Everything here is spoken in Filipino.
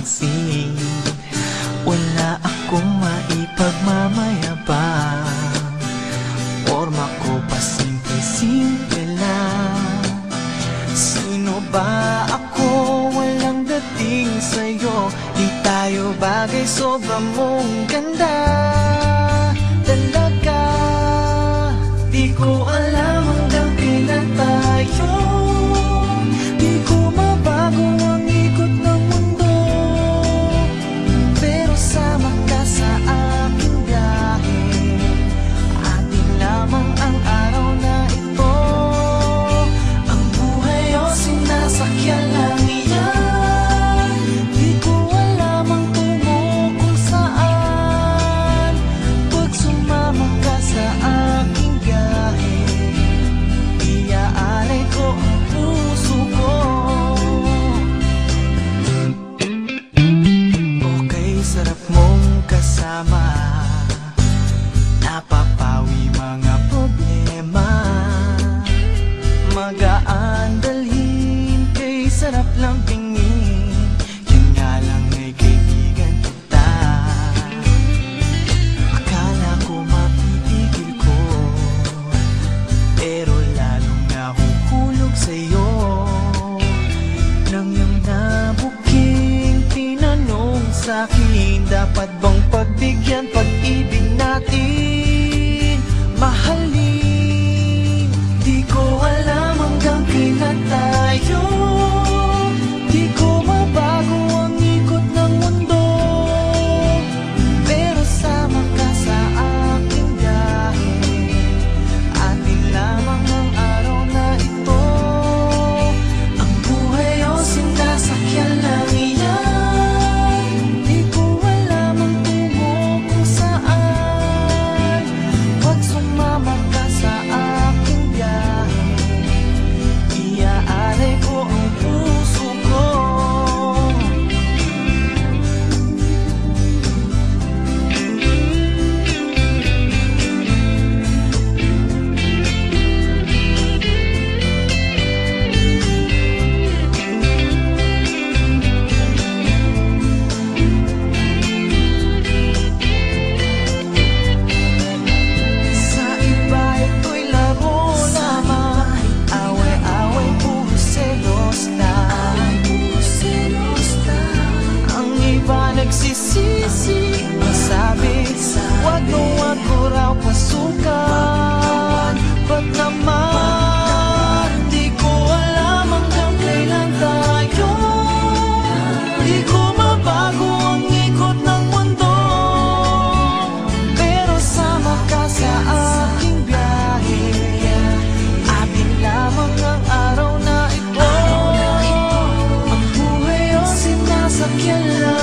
mapansin. Wala akong maipagmamayabang, forma ko pa simple-simple lang. Sino ba ako? Walang dating sa'yo. Di tayo bagay, sobra mong ganda talaga. Di ko alam hanggang kailan tayo. Di ko mabago ang ikot ng mundo, pero sama ka sa aking biyahe. Atin lamang ang araw na ito. Ang buhay o sinasakyan lang iyan. Di ko alam ang tungo kung saan. Pag sumama ka sa aking biyahe, iaalay ko ang puso ko. Okay, sarap mong kasama. Napapawi mga problema. Magaan dalhin, kay sarap lang tingin. Yun nga lang ay kaibigan kita. Akala ko mapipigil ko, pero lalong nahuhulog sa'yo. Nang iyong nabuking tinanong sa'kin, dapat bang pagbigyan pag-ibig natin? Mahalin, di ko alam hanggang kailan tayo. Di ko mabago ang ikot ng mundo, pero sama ka sa aking biyahe. Atin lamang ang araw na ito. Ang buhay o sinasakyan lang iyan. Di ko alam ang tungo kung saan. Pag sumama ka sa aking biyahe, iaalay ko ang puso ko. Sa iba ito'y laro lamang, away-away, puro selos lang. Ang iba nagsisisi, masabi, wag ko raw pasukan. Ba't naman di ko alam hanggang kailan tayo. Di ko mabago ang ikot ng mundo, pero sama ka sa aking biyahe. Atin lamang ang araw na ito. Ang buhay o sinasakyan lang